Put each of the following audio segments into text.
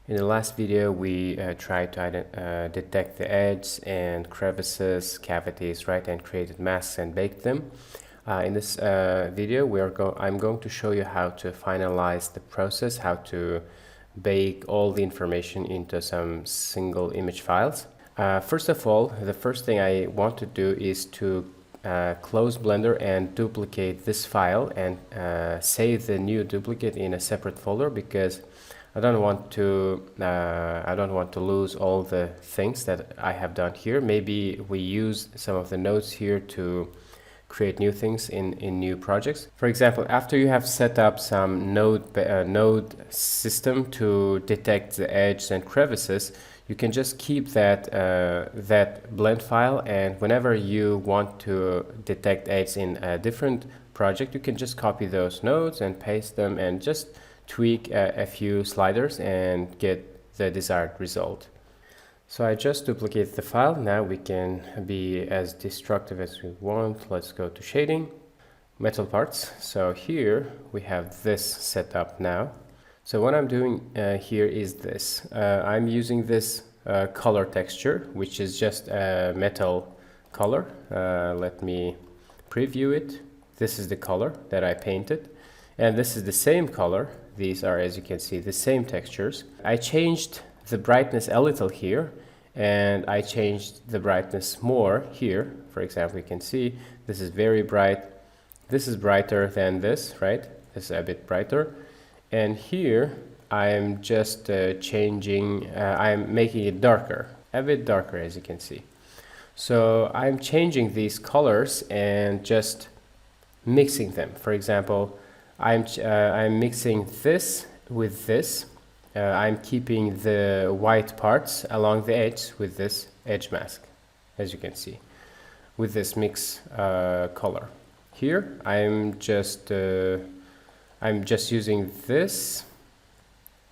In the last video, we tried to detect the edges and crevices, cavities, right, and created masks and baked them. In this video, I'm going to show you how to finalize the process, how to bake all the information into some single image files. First of all, the first thing I want to do is to close Blender and duplicate this file and save the new duplicate in a separate folder, because I don't want to lose all the things that I have done here. Maybe we use some of the nodes here to create new things in new projects. For example, after you have set up some node system to detect the edges and crevices, you can just keep that blend file, and whenever you want to detect edges in a different project, you can just copy those nodes and paste them and just tweak a few sliders and get the desired result. So I just duplicate the file. Now we can be as destructive as we want. Let's go to shading, metal parts. So here we have this set up now. So what I'm doing here is this. I'm using this color texture, which is just a metal color. Let me preview it. This is the color that I painted, and this is the same color. These are, as you can see, the same textures. I changed the brightness a little here, and I changed the brightness more here. For example, you can see this is very bright. This is brighter than this, right? This is a bit brighter. And here I'm just I'm making it darker, a bit darker, as you can see. So I'm changing these colors and just mixing them. For example, I'm mixing this with this. I'm keeping the white parts along the edge with this edge mask, as you can see, with this mix color. Here I'm just using this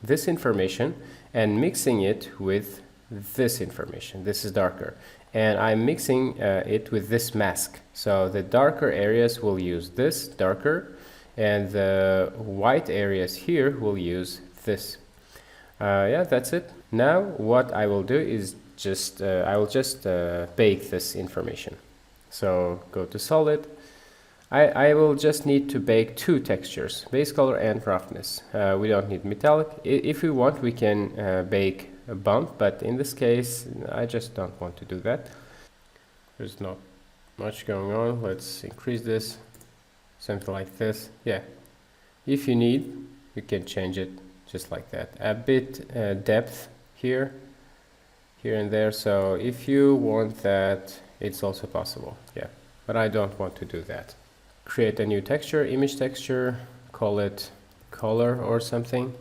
information and mixing it with this information. This is darker, and I'm mixing it with this mask. So the darker areas will use this darker, and the white areas here will use this. Yeah, that's it. Now what I will do is I will just bake this information. So go to solid. I will just need to bake two textures, base color and roughness. We don't need metallic. If we want, we can bake a bump, but in this case I just don't want to do that. There's not much going on. Let's increase this, something like this. Yeah, if you need, you can change it just like that. A bit depth here and there. So if you want that, it's also possible. Yeah, but I don't want to do that. Create a new texture, image texture, call it color or something.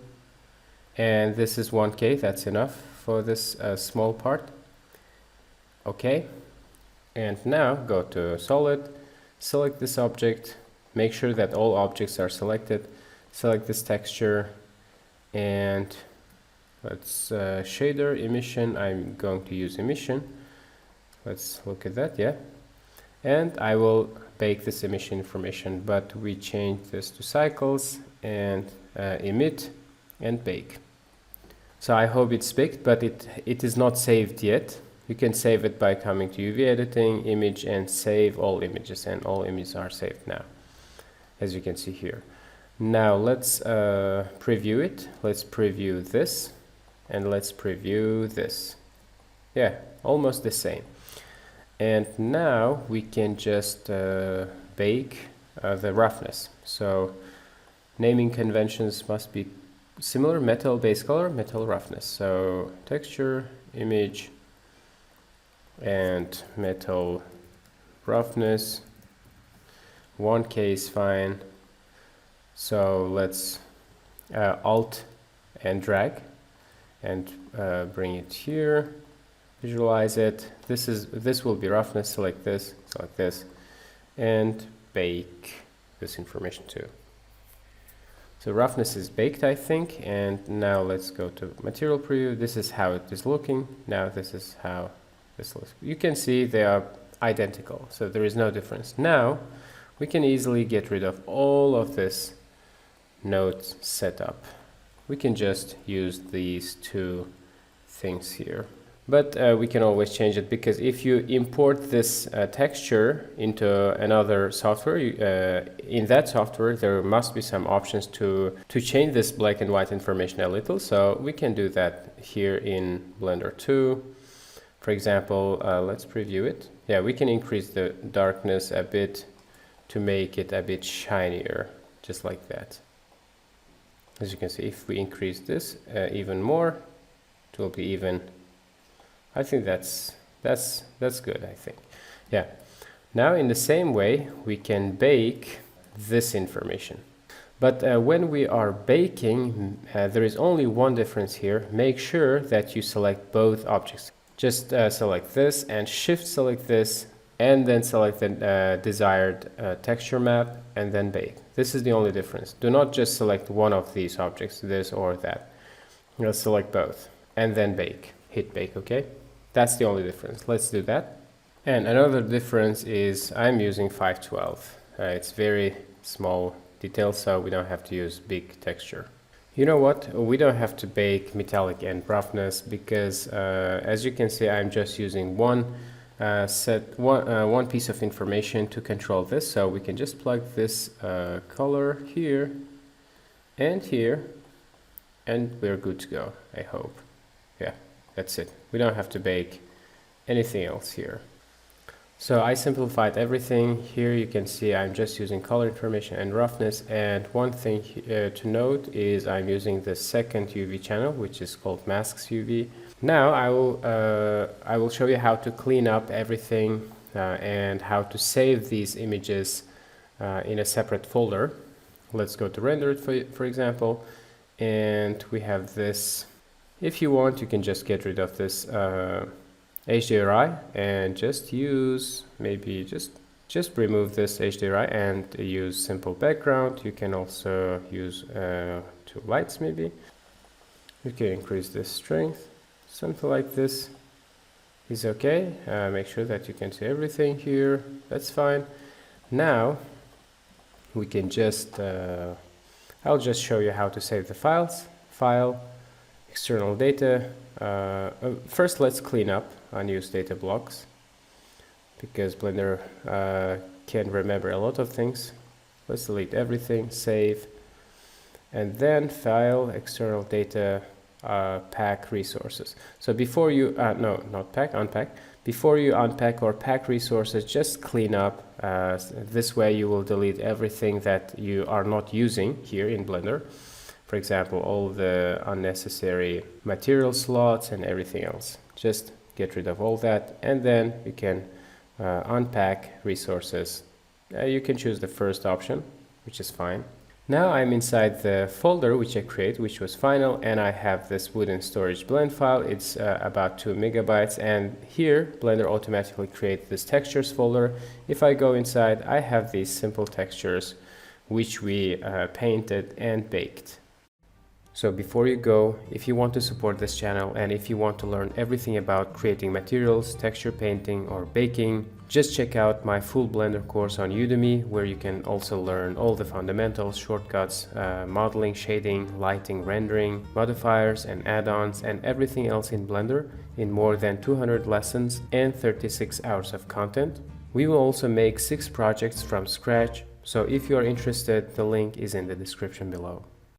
And this is 1K, that's enough for this small part. Okay. And now go to solid, select this object, make sure that all objects are selected, select this texture, and let's shader, emission. I'm going to use emission. Let's look at that. Yeah, and I will bake this emission information, but we change this to cycles and emit and bake. So I hope it's baked, but it is not saved yet. You can save it by coming to UV editing, image, and save all images, and all images are saved now, as you can see here. Now let's preview it. Let's preview this, and let's preview this. Yeah, almost the same. And now we can just bake the roughness. So naming conventions must be similar: metal base color, metal roughness. So texture, image, and metal roughness. 1K is fine. So let's alt and drag and bring it here, visualize it. This will be roughness. Select this, and bake this information too. So roughness is baked, I think. And now let's go to material preview. This is how it is looking. Now this is how this looks. You can see they are identical, so there is no difference. Now we can easily get rid of all of this node setup. we can just use these two things here. But we can always change it, because if you import this texture into another software, in that software there must be some options to change this black and white information a little. So we can do that here in Blender 2. For example, let's preview it. Yeah, we can increase the darkness a bit to make it a bit shinier, just like that. As you can see, if we increase this even more, it will be even. I think that's good, I think. Yeah. Now in the same way, we can bake this information. But when we are baking, there is only one difference here. Make sure that you select both objects. Just select this and shift select this, and then select the desired texture map, and then bake. This is the only difference. Do not just select one of these objects, this or that. You know, select both and then bake. Hit bake, okay? That's the only difference. Let's do that. And another difference is I'm using 512. It's very small details, so we don't have to use big texture. You know what? We don't have to bake metallic and roughness, because as you can see, I'm just using one piece of information to control this. So we can just plug this color here and here, and we're good to go, I hope. Yeah, that's it. We don't have to bake anything else here. So I simplified everything. Here you can see I'm just using color information and roughness. And one thing to note is I'm using the second UV channel, which is called Masks UV. Now I will show you how to clean up everything and how to save these images in a separate folder. Let's go to Render It, for example, and we have this. If you want, you can just get rid of this HDRI and just use, maybe just remove this HDRI and use simple background. You can also use two lights maybe. You can increase this strength, something like this is okay. Make sure that you can see everything here, that's fine. Now we can just, I'll just show you how to save the files. File, external data. First let's clean up unused data blocks, because Blender can remember a lot of things. Let's delete everything, save, and then file, external data, pack resources. So before you, no, not pack, unpack. Before you unpack or pack resources, just clean up. This way you will delete everything that you are not using here in Blender. For example, all the unnecessary material slots and everything else. Just get rid of all that, and then you can unpack resources. You can choose the first option, which is fine. Now I'm inside the folder which I created, which was final, and I have this wooden storage blend file. It's about 2 megabytes, and here Blender automatically creates this textures folder. If I go inside, I have these simple textures which we painted and baked. So before you go, if you want to support this channel and if you want to learn everything about creating materials, texture painting or baking, just check out my full Blender course on Udemy, where you can also learn all the fundamentals, shortcuts, modeling, shading, lighting, rendering, modifiers and add-ons and everything else in Blender in more than 200 lessons and 36 hours of content. We will also make 6 projects from scratch, so if you are interested, the link is in the description below.